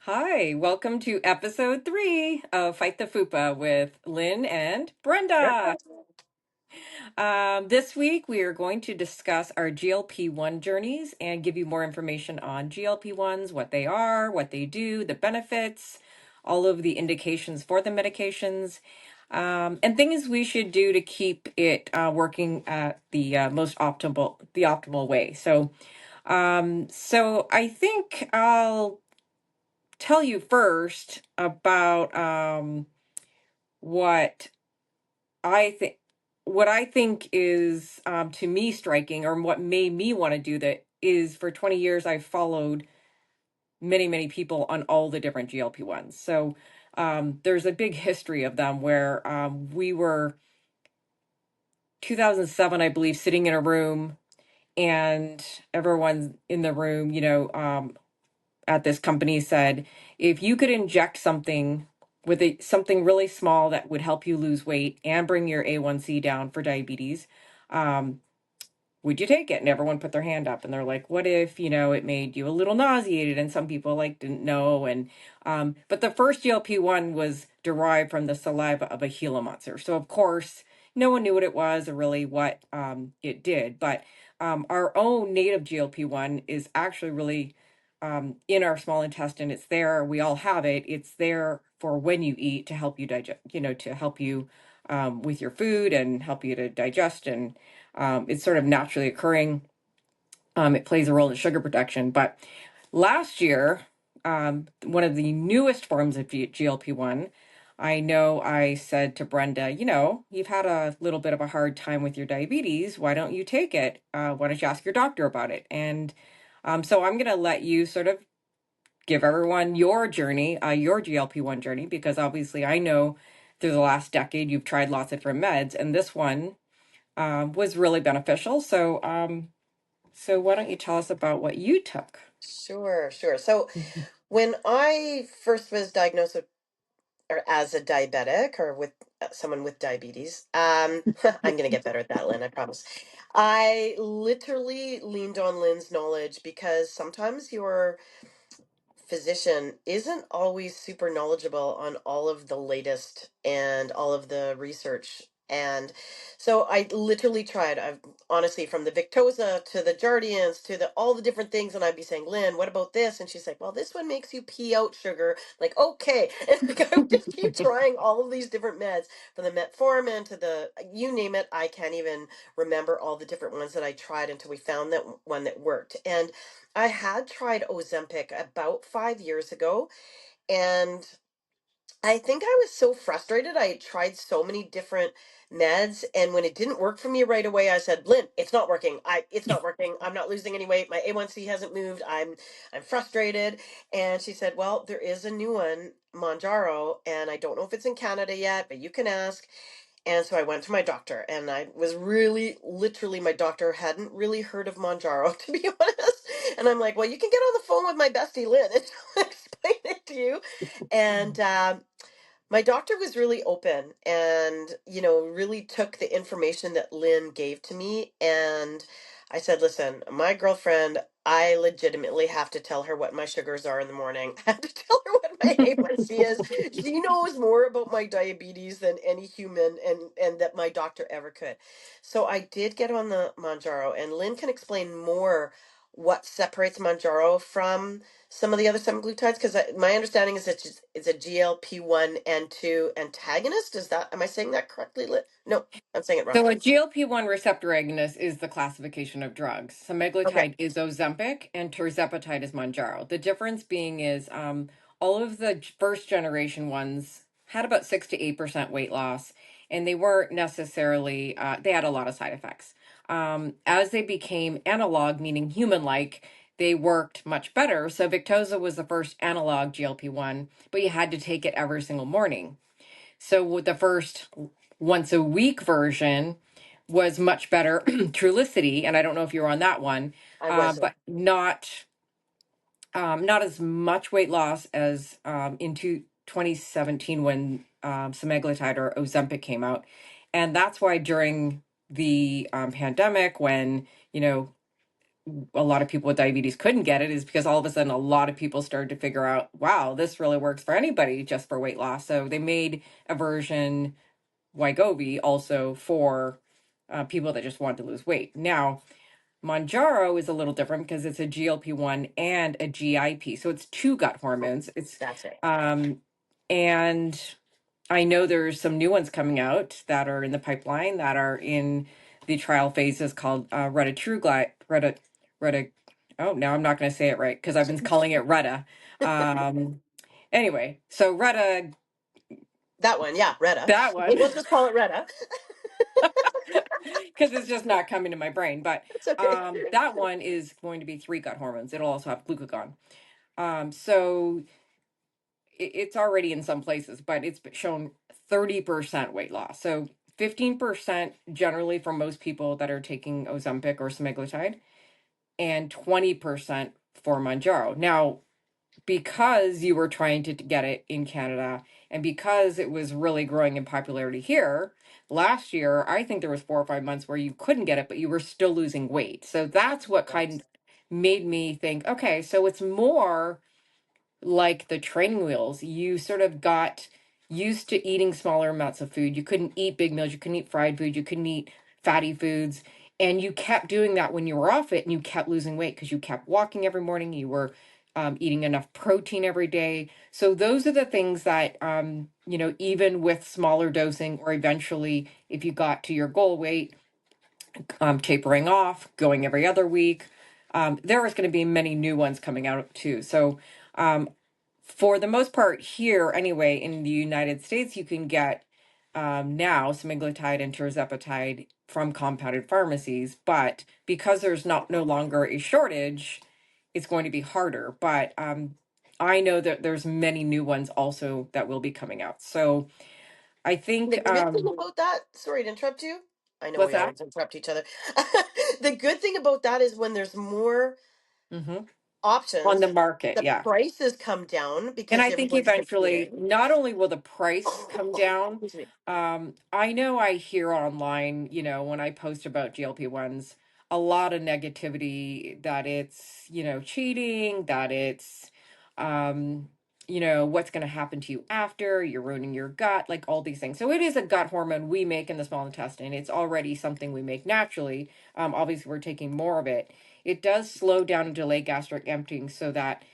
Hi, welcome to episode 3 of Fight the FUPA with Lynn and Brenda. This week we are going to discuss our GLP-1 journeys and give you more information on GLP-1s, what they are, what they do, the benefits, all of the indications for the medications, and things we should do to keep it working at the optimal way. So I think I'll tell you first about what I think what I think is to me striking, or what made me want to do that is for 20 years I've followed many people on all the different GLP-1s. So there's a big history of them where we were 2007, I believe, sitting in a room, and everyone in the room, at this company said, if you could inject something something really small that would help you lose weight and bring your A1C down for diabetes, um, would you take it? And everyone put their hand up, and they're like, what if, it made you a little nauseated? And some people like didn't know. And but the first GLP-1 was derived from the saliva of a Gila monster. So of course, no one knew what it was or really what it did. But our own native GLP-1 is actually really in our small intestine. It's there. We all have it. It's there for when you eat to help you digest, to help you with your food and help you to digest, and it's sort of naturally occurring. It plays a role in sugar protection. But last year, one of the newest forms of GLP-1, I know I said to Brenda, you've had a little bit of a hard time with your diabetes. Why don't you take it? Why don't you ask your doctor about it? And so I'm going to let you sort of give everyone your journey, your GLP-1 journey, because obviously I know through the last decade you've tried lots of different meds, and this one was really beneficial. So why don't you tell us about what you took? Sure. So when I first was diagnosed with, or as a diabetic or with someone with diabetes, I'm gonna get better at that, Lynn, I promise. I literally leaned on Lynn's knowledge because sometimes your physician isn't always super knowledgeable on all of the latest and all of the research. And so I literally tried. I've honestly, from the Victoza to the Jardians to the all the different things, and I'd be saying, Lynn, what about this? And she's like, well, this one makes you pee out sugar. Like, okay. And like, I would just keep trying all of these different meds, from the metformin to the you name it. I can't even remember all the different ones that I tried until we found that one that worked. And I had tried Ozempic about 5 years ago, and I think I was so frustrated. I had tried so many different meds, and when it didn't work for me right away, I said, "Lynn, it's not working. It's not working. I'm not losing any weight. My A1C hasn't moved. I'm frustrated." And she said, "Well, there is a new one, Monjaro, and I don't know if it's in Canada yet, but you can ask." And so I went to my doctor, and I was really, literally, my doctor hadn't really heard of Monjaro, to be honest. And I'm like, well, you can get on the phone with my bestie Lynn and she'll explain it to you. And my doctor was really open and, really took the information that Lynn gave to me. And I said, listen, my girlfriend, I legitimately have to tell her what my sugars are in the morning. I have to tell her what my A1C is. She knows more about my diabetes than any human, and that my doctor ever could. So I did get on the Manjaro, and Lynn can explain more what separates Manjaro from some of the other semaglutides, because my understanding is that it's a GLP-1 and 2 antagonist. Is that, am I saying that correctly? No, I'm saying it wrong. So a GLP-1 receptor agonist is the classification of drugs. Okay. Semaglutide is Ozempic and tirzepatide is Mounjaro. The difference being is all of the first generation ones had about 6 to 8% weight loss, and they weren't necessarily, they had a lot of side effects. As they became analog, meaning human-like, they worked much better. So Victoza was the first analog GLP-1, but you had to take it every single morning. So with the first once a week version was much better Trulicity, and I don't know if you're on that one, I wasn't. but not as much weight loss as into 2017 when semaglutide or Ozempic came out, and that's why during the pandemic, when a lot of people with diabetes couldn't get it is because all of a sudden a lot of people started to figure out, wow, this really works for anybody just for weight loss. So they made a version, Wegovy, also for people that just want to lose weight. Now, Monjaro is a little different because it's a GLP-1 and a GIP. So it's two gut hormones. It's That's it. and I know there's some new ones coming out that are in the pipeline that are in the trial phases called Retta. Oh, now I'm not going to say it right because I've been calling it Retta. Um, anyway, so Retta, That one, yeah, Retta. that one, We'll just call it Retta. because it's just not coming to my brain. But It's okay. that one is going to be three gut hormones. It'll also have glucagon. So it's already in some places, but it's shown 30% weight loss. So 15% generally for most people that are taking Ozempic or semaglutide, and 20% for Manjaro. Now, because you were trying to get it in Canada and because it was really growing in popularity here, last year, I think there was 4 or 5 months where you couldn't get it, but you were still losing weight. So that's what kind of Yes. made me think, okay, so it's more like the training wheels. You sort of got used to eating smaller amounts of food. You couldn't eat big meals, you couldn't eat fried food, you couldn't eat fatty foods. And you kept doing that when you were off it and you kept losing weight because you kept walking every morning. You were eating enough protein every day. So those are the things that, even with smaller dosing or eventually if you got to your goal weight, tapering off, going every other week. There is going to be many new ones coming out too. So, um, for the most part, here anyway, in the United States, you can get now semaglutide and tirzepatide from compounded pharmacies. But because there's not no longer a shortage, it's going to be harder. But I know that there's many new ones also that will be coming out. So I The think good thing about that, sorry to interrupt you. I know what's we that? always interrupt each other. The good thing about that is when there's more Hmm. On options, the market, the yeah. prices come down And because I think everyone's eventually, competing. not only will the price come down, Excuse me. I know I hear online, when I post about GLP-1s, a lot of negativity that it's, cheating, that it's, um, what's going to happen to you after, you're ruining your gut, like all these things. So it is a gut hormone we make in the small intestine. It's already something we make naturally. Obviously, we're taking more of it. It does slow down and delay gastric emptying so that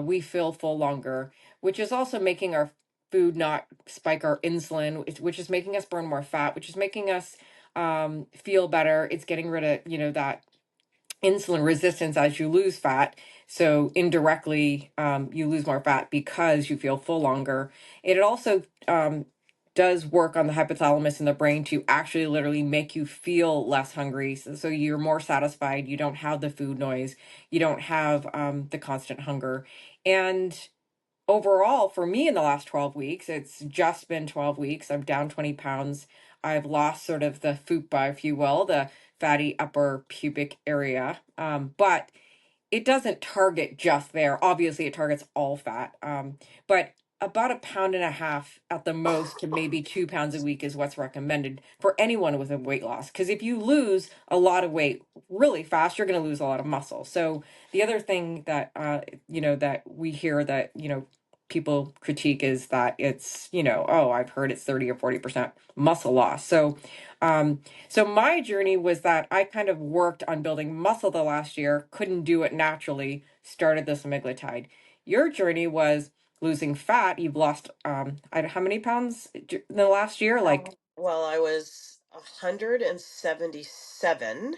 we feel full longer, which is also making our food not spike our insulin, which is making us burn more fat, which is making us feel better. It's getting rid of, that insulin resistance as you lose fat. So indirectly, you lose more fat because you feel full longer. It also does work on the hypothalamus in the brain to actually literally make you feel less hungry. So you're more satisfied. You don't have the food noise. You don't have the constant hunger. And overall, for me in the last 12 weeks, it's just been 12 weeks. I'm down 20 pounds. I've lost sort of the FUPA, if you will, the fatty upper pubic area. But it doesn't target just there. Obviously, it targets all fat. But about a pound and a half at the most to maybe 2 pounds a week is what's recommended for anyone with a weight loss. Because if you lose a lot of weight really fast, you're going to lose a lot of muscle. So the other thing that that we hear that people critique is that it's oh, I've heard it's 30 or 40% muscle loss. So my journey was that I kind of worked on building muscle the last year, couldn't do it naturally, started the semaglutide. Your journey was losing fat. You've lost how many pounds in the last year? Like, Well, I was 177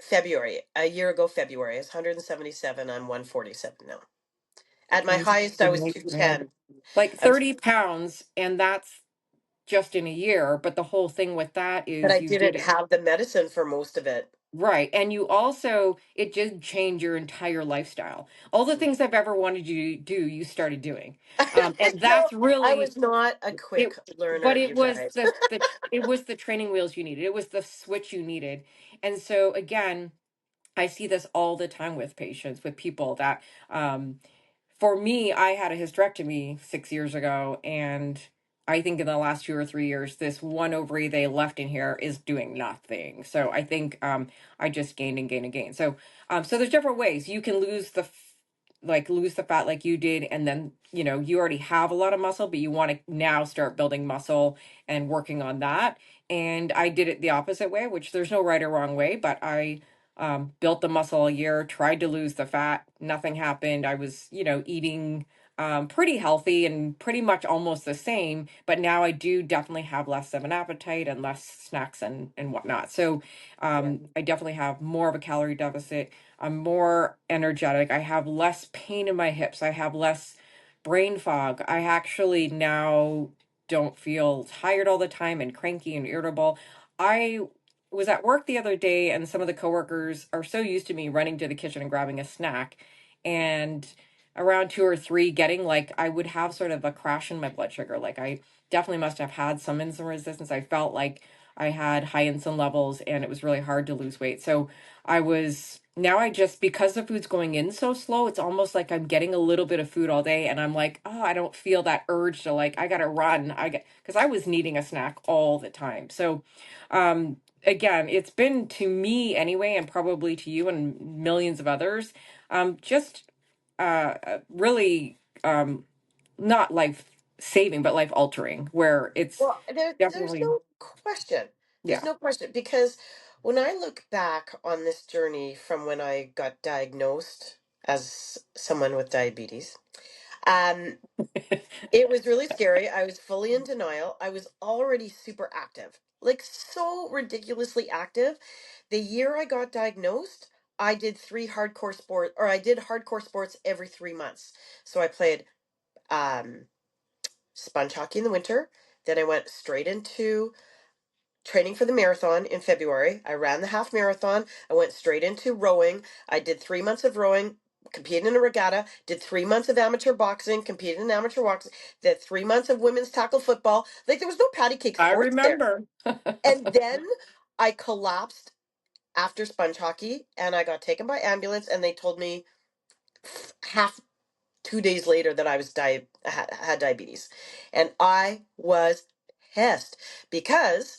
February, a year ago February. I was 177. I'm 147 now. At my can you say highest, I good was night, man? 210. Like I'm, 30 pounds, and that's just in a year. But the whole thing with that but I is you did didn't it. have the medicine for most of it. Right. And you also, it did change your entire lifestyle. All the things I've ever wanted you to do, you started doing. And No, that's I really was not a it. quick learner, But it you was guys. the training wheels you needed. It was the switch you needed. And so again, I see this all the time with patients, with people that, for me, I had a hysterectomy 6 years ago, and I think in the last 2 or 3 years, this one ovary they left in here is doing nothing. So I think I just gained and gained and gained. So so there's different ways you can lose like lose the fat like you did, and then you already have a lot of muscle, but you want to now start building muscle and working on that. And I did it the opposite way, which there's no right or wrong way, but I built the muscle a year, tried to lose the fat, nothing happened. I was eating pretty healthy and pretty much almost the same, but now I do definitely have less of an appetite and less snacks and whatnot. So Yeah. I definitely have more of a calorie deficit. I'm more energetic. I have less pain in my hips. I have less brain fog. I actually now don't feel tired all the time and cranky and irritable. I was at work the other day, and some of the coworkers are so used to me running to the kitchen and grabbing a snack. And around 2 or 3, getting like I would have sort of a crash in my blood sugar. Like I definitely must have had some insulin resistance. I felt like I had high insulin levels and it was really hard to lose weight. So I just, because the food's going in so slow, it's almost like I'm getting a little bit of food all day and I'm like, oh, I don't feel that urge to like, I gotta run. Because I was needing a snack all the time. So, again, it's been to me anyway, and probably to you and millions of others, just really not life saving, but life altering, where it's Well, there's definitely, no question. There's yeah. no question because when I look back on this journey from when I got diagnosed as someone with diabetes, um, it was really scary. I was fully in denial. I was already super active, like so ridiculously active. The year I got diagnosed, I did I did hardcore sports every 3 months. So I played um, sponge hockey in the winter. Then I went straight into training for the marathon in February. I ran the half marathon. I went straight into rowing. I did 3 months of rowing, competed in a regatta, did 3 months of amateur boxing, competed in amateur boxing, did 3 months of women's tackle football. Like there was no patty cake I sports there. remember. And then I collapsed after sponge hockey and I got taken by ambulance and they told me half 2 days later that I was had diabetes. And I was pissed because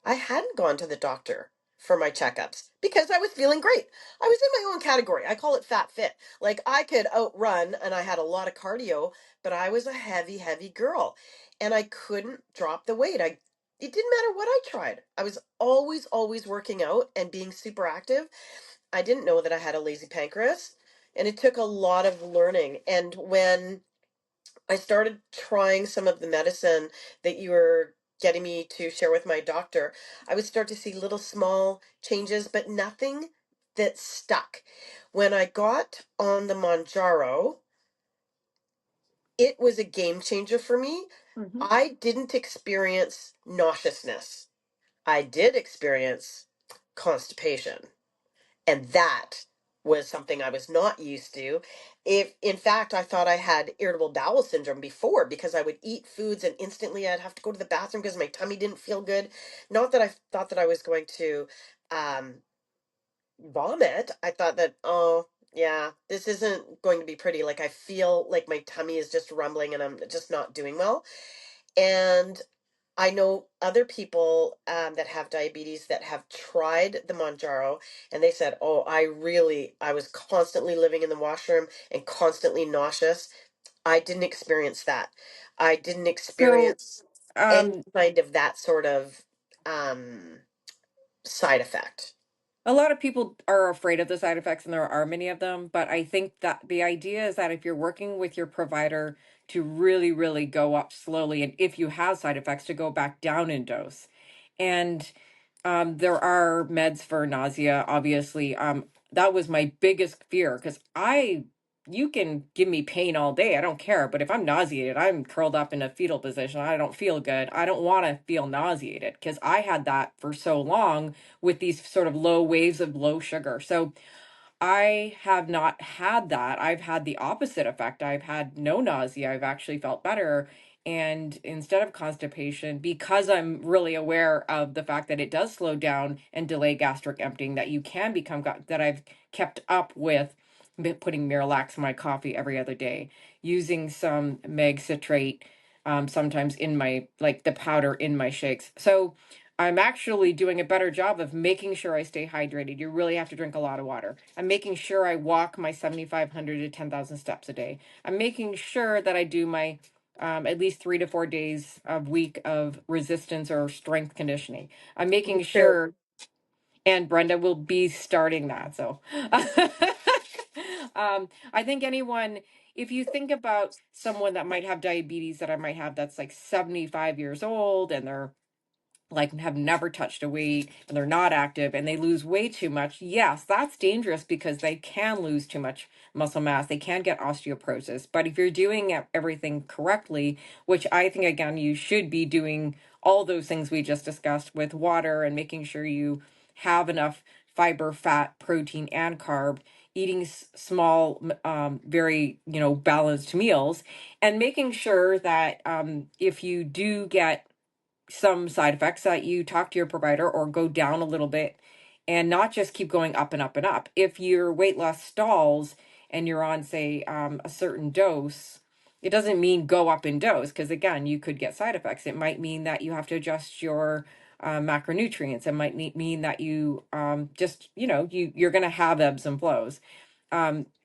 I hadn't gone to the doctor for my checkups because I was feeling great. I was in my own category. I call it fat fit. Like I could outrun and I had a lot of cardio, but I was a heavy, heavy girl and I couldn't drop the weight. It didn't matter what I tried. I was always, always working out and being super active. I didn't know that I had a lazy pancreas and it took a lot of learning. And when I started trying some of the medicine that you were getting me to share with my doctor, I would start to see little small changes, but nothing that stuck. When I got on the Manjaro, it was a game changer for me. Mhm. I didn't experience nauseousness. I did experience constipation. And that was something I was not used to. If in fact I thought I had irritable bowel syndrome before because I would eat foods and instantly I'd have to go to the bathroom because my tummy didn't feel good. Not that I thought that I was going to um vomit. I thought that, oh yeah, this isn't going to be pretty. Like I feel like my tummy is just rumbling and I'm just not doing well. And I know other people that have diabetes that have tried the Manjaro and they said, oh, I was constantly living in the washroom and constantly nauseous. I didn't experience that. I didn't So, experience any um, kind of that sort of um, side effect. a lot of people are afraid of the side effects, and there are many of them. But I think that the idea is that if you're working with your provider to really, really go up slowly, and if you have side effects, to go back down in dose. And there are meds for nausea, obviously. That was my biggest fear because you can give me pain all day. I don't care. But if I'm nauseated, I'm curled up in a fetal position. I don't feel good. I don't want to feel nauseated because I had that for so long with these sort of low waves of low sugar. So I have not had that. I've had the opposite effect. I've had no nausea. I've actually felt better. And instead of constipation, because I'm really aware of the fact that it does slow down and delay gastric emptying, that you can that I've kept up with putting Miralax in my coffee every other day, using some meg citrate sometimes in my, like the powder in my shakes. So I'm actually doing a better job of making sure I stay hydrated. You really have to drink a lot of water. I'm making sure I walk my 7,500 to 10,000 steps a day. I'm making sure that I do my at least 3 to 4 days a week of resistance or strength conditioning. I'm Me making too. sure, and Brenda will be starting that. So I think anyone, if you think about someone that might have diabetes that I might have that's like 75 years old and they're like have never touched a weight and they're not active and they lose way too much, yes, that's dangerous because they can lose too much muscle mass. They can get osteoporosis. But if you're doing everything correctly, which I think again you should be doing all those things we just discussed with water and making sure you have enough fiber, fat, protein, and carb, eating small, very balanced meals, and making sure that if you do get some side effects that you talk to your provider or go down a little bit and not just keep going up and up and up. If your weight loss stalls and you're on, say, a certain dose, it doesn't mean go up in dose because, again, you could get side effects. It might mean that you have to adjust your macronutrients. It might mean that you just, you're going to have ebbs and flows.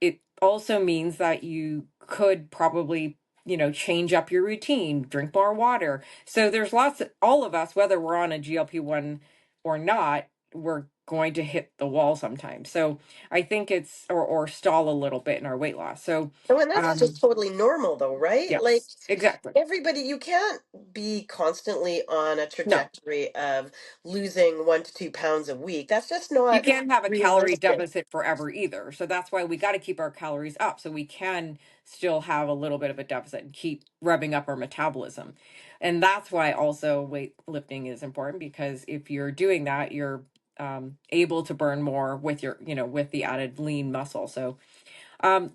It also means that you could probably, change up your routine, drink more water. So there's lots of, all of us, whether we're on a GLP-1 or not, we're going to hit the wall sometimes. So I think it's, or stall a little bit in our weight loss. So, Oh, and that's just um, totally normal, though, right? Like yes, exactly. everybody, you can't be constantly on a No. trajectory of losing 1 to 2 pounds a week. That's just You not can't have a calorie realistic. deficit forever either. So that's why we got to keep our calories up so we can still have a little bit of a deficit and keep revving up our metabolism. And that's why also weightlifting is important because if you're doing that, you're able to burn more with your, with the added lean muscle. So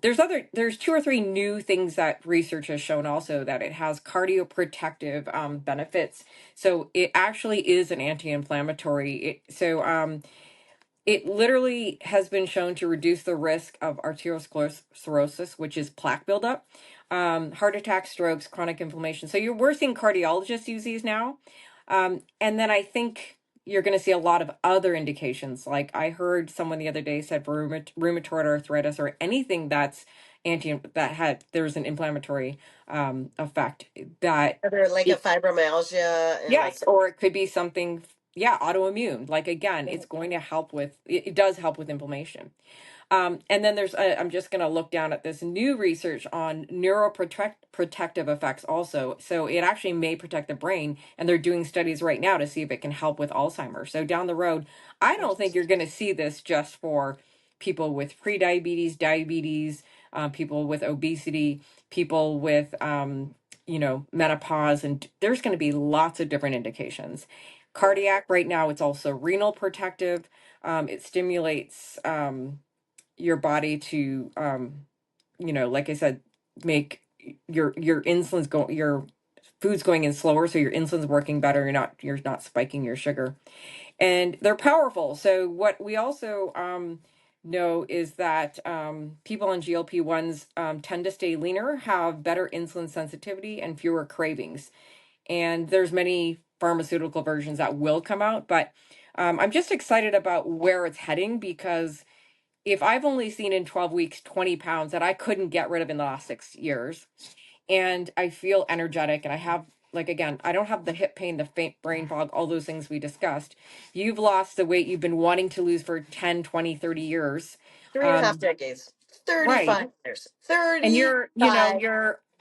there's two or three new things that research has shown also that it has cardioprotective benefits. So it actually is an anti-inflammatory. It literally has been shown to reduce the risk of arteriosclerosis, which is plaque buildup, heart attack, strokes, chronic inflammation. So we're seeing cardiologists use these now. And then I think you're going to see a lot of other indications. Like I heard someone the other day said for rheumatoid arthritis or anything that's there's an inflammatory effect that Whether like a it, fibromyalgia and like yes, or it could be something, yeah, autoimmune. Like again, it's going to help with, it does help with inflammation. And then I'm just going to look down at this new research on neuroprotective effects also. So it actually may protect the brain, and they're doing studies right now to see if it can help with Alzheimer's. So down the road, I don't think you're going to see this just for people with prediabetes, diabetes, people with obesity, people with, menopause, and there's going to be lots of different indications. Cardiac, right now, it's also renal protective. It stimulates, your body to like I said, make your insulin's go your food's going in slower, so your insulin's working better. You're not spiking your sugar, and they're powerful. So what we also know is that people on GLP-1s tend to stay leaner, have better insulin sensitivity, and fewer cravings. And there's many pharmaceutical versions that will come out, but I'm just excited about where it's heading because if I've only seen in 12 weeks 20 pounds that I couldn't get rid of in the last 6 years, and I feel energetic and I have, like, again, I don't have the hip pain, the faint brain fog, all those things we discussed. You've lost the weight you've been wanting to lose for 10, 20, 30 years. three and a half Um, decades, right. 35 years, And 35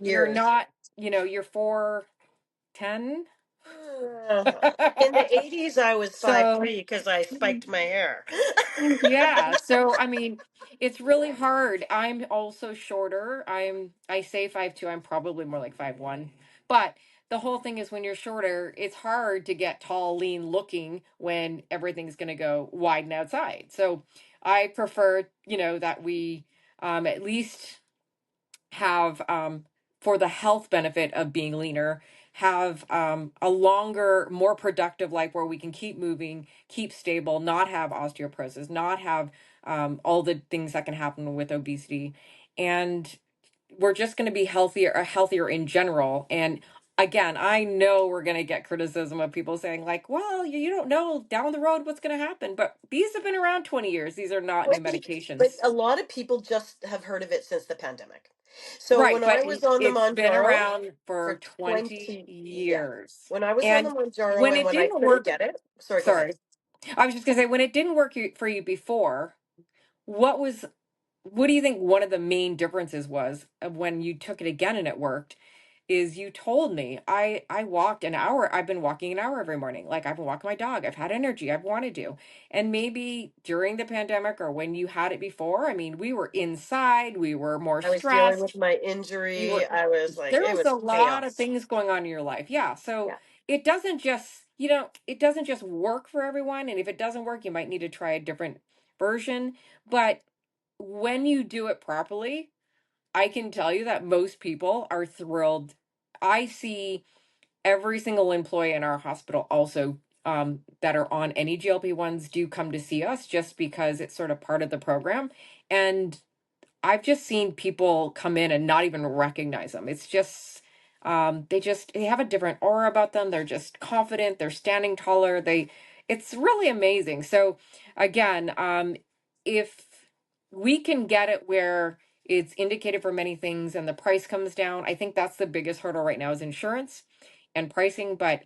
you're years. not, you're 4'10". In the 80s, I was five So three because I spiked my hair. yeah, so I mean, it's really hard. I'm also shorter. I say 5'2", I'm probably more like 5'1". But the whole thing is when you're shorter, it's hard to get tall, lean looking when everything's going to go wide and outside. So I prefer, that we at least have, for the health benefit of being leaner, have a longer, more productive life where we can keep moving, keep stable, not have osteoporosis, not have all the things that can happen with obesity. And we're just going to be healthier in general. And again, I know we're going to get criticism of people saying, like, well, you don't know down the road what's going to happen. But these have been around 20 years. These are not new But medications. a lot of people just have heard of it since the pandemic. So Right. when But I was on the it's been Manjaro around for for 20 20, yeah. years. When I was on the And Manjaro when and it when I didn't couldn't work, get it, sorry, go ahead. sorry, I was just going to say, when it didn't work for you before, what was, what do you think one of the main differences was of when you took it again and it worked? Is you told me I walked an hour. I've been walking an hour every morning. Like I've been walking my dog. I've had energy. I've wanted to. And maybe during the pandemic or when you had it before, I mean, we were inside, we were more I was dealing with stressed. my You injury. were I was like, there it was a was lot of chaos. things going on in your life. Yeah. So Yeah. it doesn't just, it doesn't just work for everyone. And if it doesn't work, you might need to try a different version. But when you do it properly, I can tell you that most people are thrilled. I see every single employee in our hospital also that are on any GLP-1s do come to see us just because it's sort of part of the program. And I've just seen people come in and not even recognize them. It's just they have a different aura about them. They're just confident, they're standing taller. It's really amazing. So again, if we can get it where it's indicated for many things and the price comes down, I think that's the biggest hurdle right now is insurance and pricing. But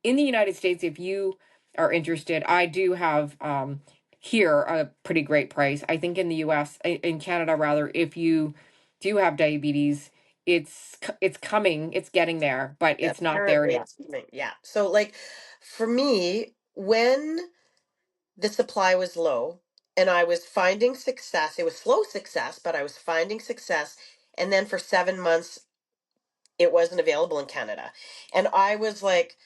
in the United States, if you are interested, I do have here a pretty great price. I think in the US, in Canada rather, if you do have diabetes, it's coming, it's getting there, but it's not there Apparently yet. it's coming. Yeah. So like for me, when the supply was low and I was finding success, it was slow success, but I was finding success. And then for 7 months, it wasn't available in Canada. And I was like,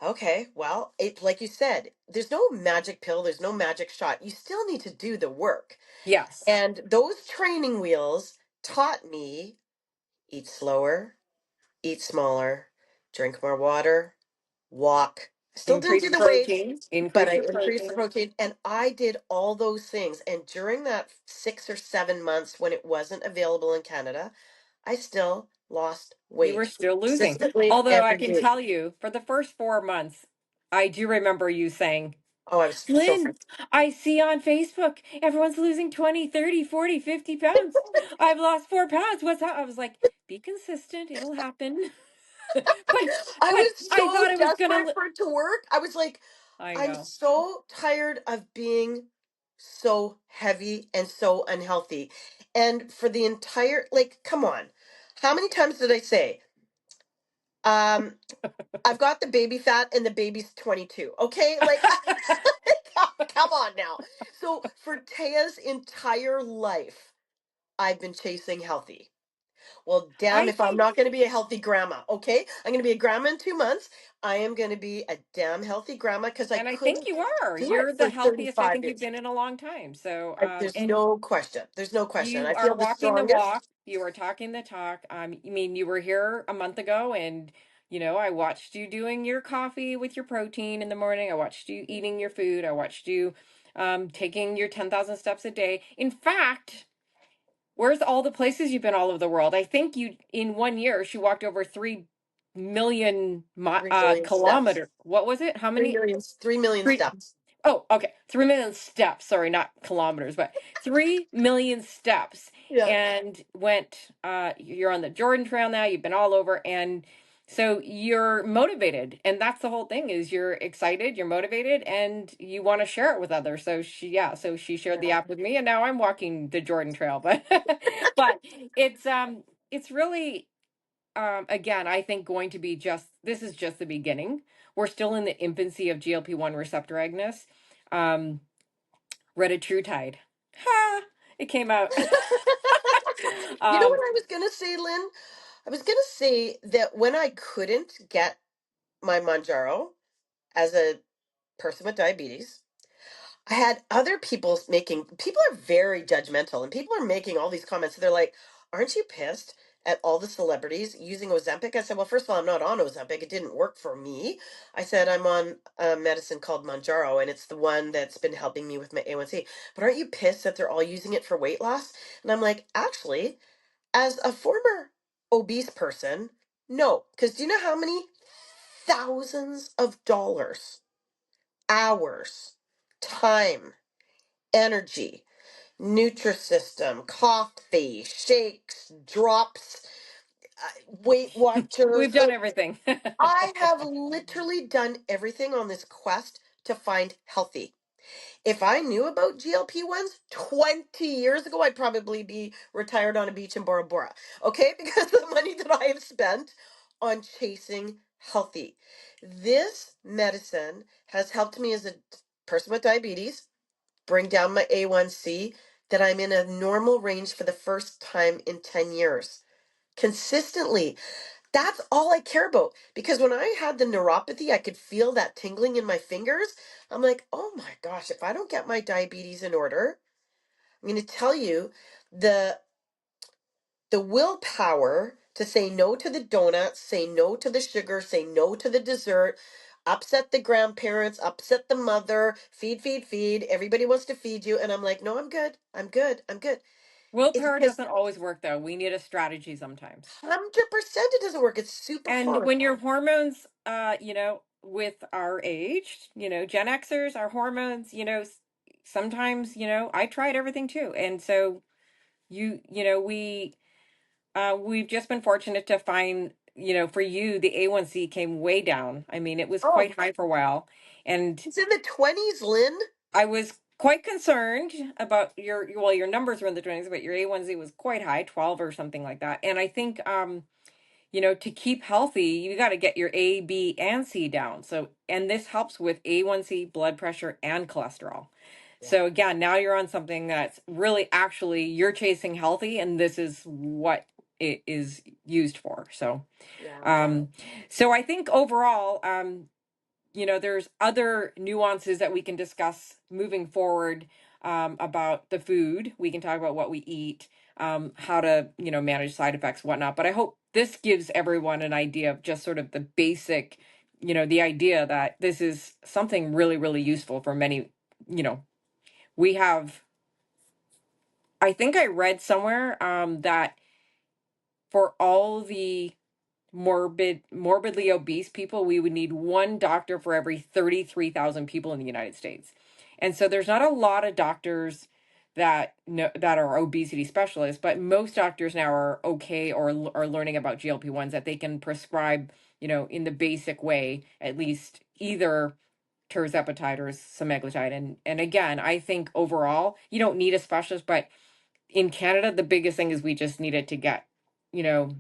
okay, well, it like you said, there's no magic pill, there's no magic shot. You still need to do the work. Yes. And those training wheels taught me eat slower, eat smaller, drink more water, walk. Still didn't Increase do your the weights, protein, but increase I your increased the protein. protein and I did all those things. And during that 6 or 7 months when it wasn't available in Canada, I still lost You were weight still losing. consistently Although I every can week. tell you, for the first 4 months, I do remember you saying, Oh, I was so Lynn, I see on Facebook everyone's losing 20, 30, 40, 50 pounds. I've lost 4 pounds. What's that? I was like, be consistent. It'll happen. but I but was I so thought it was gonna desperate for it to work. I was like, I I'm know. so tired of being so heavy and so unhealthy. And for the entire, like, come on. How many times did I say, um, I've got the baby fat and the baby's 22. Okay. Like, come on now. So for Taya's entire life, I've been chasing healthy. Well, damn I if I'm think not going to be a healthy grandma, okay? I'm going to be a grandma in 2 months. I am going to be a damn healthy grandma because I and I think couldn't you are. do it You're the for healthiest I 35 think you've years. been in a long time. So There's and no question. There's no question. you I are feel the walking the walk. strongest. You are talking the talk. I mean, you were here a month ago, and I watched you doing your coffee with your protein in the morning. I watched you eating your food. I watched you taking your 10,000 steps a day. In fact, where's all the places you've been all over the world? I think you in 1 year she walked over 3 million 3 million steps. kilometer. What was it? How 3 many? million, 3 million Three. steps. Oh, okay. 3 million steps. Sorry, not kilometers, but 3 million steps. Yeah. And you're on the Jordan Trail now, you've been all over. And so you're motivated. And that's the whole thing is you're excited, you're motivated, and you want to share it with others. So she shared the Yeah. app with me and now I'm walking the Jordan Trail. But but it's really again, I think going to be this is just the beginning. We're still in the infancy of GLP-1 receptor agonist. Um, Retatrutide. Ha! It came out. You know what um, I was going to say, Lynn? I was going to say that when I couldn't get my Manjaro as a person with diabetes, I had other people are very judgmental and people are making all these comments. They're like, aren't you pissed at all the celebrities using Ozempic? I said, well, first of all, I'm not on Ozempic. It didn't work for me. I said, I'm on a medicine called Manjaro and it's the one that's been helping me with my A1C. But aren't you pissed that they're all using it for weight loss? And I'm like, actually, as a former obese person, No, because do you know how many thousands of dollars, hours, time, energy, Nutrisystem, coffee, shakes, drops, Weight We've Watchers. done Like, everything. I have literally done everything on this quest to find healthy. If I knew about GLP-1s 20 years ago, I'd probably be retired on a beach in Bora Bora. Okay? Because of the money that I have spent on chasing healthy. This medicine has helped me as a person with diabetes bring down my A1C that I'm in a normal range for the first time in 10 years. Consistently. That's all I care about. Because when I had the neuropathy, I could feel that tingling in my fingers. I'm like, oh my gosh, if I don't get my diabetes in order, I'm going to tell you the the willpower to say no to the donuts, say no to the sugar, say no to the dessert, upset the grandparents, upset the mother, feed, feed, feed. Everybody wants to feed you. And I'm like, no, I'm good. I'm good. I'm good. It's Willpower because doesn't always work though. We need a strategy sometimes. 100% it doesn't work. It's super And hard. when your hormones, with our age, Gen Xers, our hormones, sometimes, I tried everything too. And so we've just been fortunate to find, for you, the A1C came way down. I mean, it was Oh, quite high for a while. And it's in the 20s, Lynn. I was quite concerned about your numbers were in the 20s, but your A1C was quite high, 12 or something like that. And I think, to keep healthy, you got to get your A, B, and C down. So, and this helps with A1C, blood pressure, and cholesterol. Yeah, So again, now you're on something that's really actually you're chasing healthy, and this is what it is used for. So, yeah. um, so I think overall, there's other nuances that we can discuss moving forward, about the food. We can talk about what we eat, how to, manage side effects, whatnot. But I hope this gives everyone an idea of just sort of the basic, the idea that this is something really, really useful for many, we have, I think I read somewhere, that for all the morbidly obese people, we would need one doctor for every 33,000 people in the United States. And so there's not a lot of doctors that know, that are obesity specialists, but most doctors now are okay or are learning about GLP-1s that they can prescribe, in the basic way, at least either tirzepatide or semaglutide. And again, I think overall, you don't need a specialist, but in Canada, the biggest thing is we just need it to get, you know,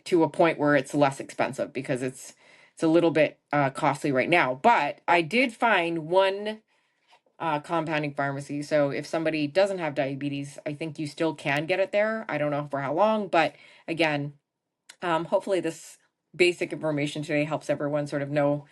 to a point where it's less expensive because it's a little bit costly right now. But I did find one compounding pharmacy. So if somebody doesn't have diabetes, I think you still can get it there. I don't know for how long, but again, hopefully this basic information today helps everyone sort of know,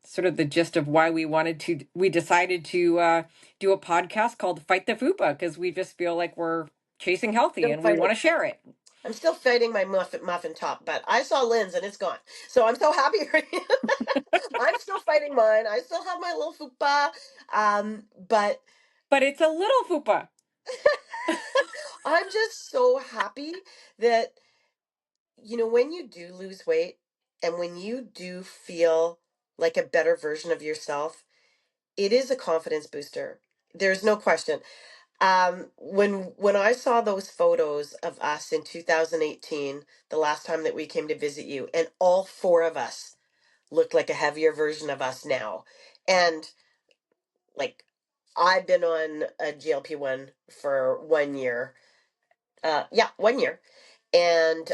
sort of the gist of why we decided to do a podcast called Fight the FUPA, because we just feel like we're chasing healthy Still and we fighting. want to share it. I'm still fighting my muffin top, but I saw Lynn's and it's gone. So I'm so happy for you. I'm still fighting mine. I still have my little fupa. But But it's a little FUPA. I'm just so happy that, when you do lose weight and when you do feel like a better version of yourself, it is a confidence booster. There's no question. When I saw those photos of us in 2018, the last time that we came to visit you, and all four of us looked like a heavier version of us now. And like, I've been on a GLP-1 for 1 year. Yeah, 1 year. And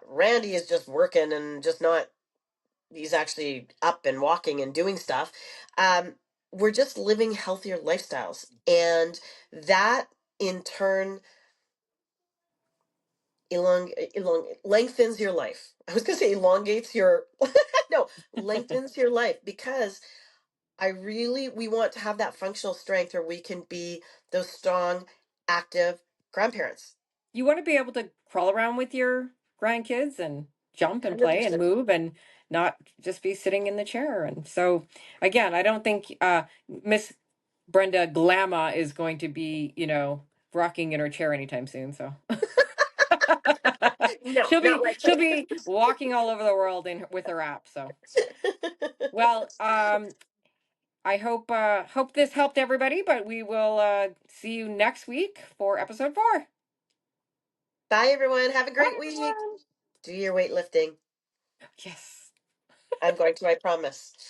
Randy is just working and just not, he's actually up and walking and doing stuff. Um, we're just living healthier lifestyles. And that in turn lengthens your life. I was going to say elongates your, no, lengthens your life because we want to have that functional strength where we can be those strong, active grandparents. You want to be able to crawl around with your grandkids and jump and play and 100%. move and not just be sitting in the chair. And so, again, I don't think Miss Brenda Glamma is going to be, rocking in her chair anytime soon. So, No, she'll not be likely. she'll be walking all over the world with her app. So, well, I hope this helped everybody, but we will see you next week for episode 4. Bye, everyone. Have a Bye, great week. everyone. Do your weightlifting. Yes. I'm going to, I promise.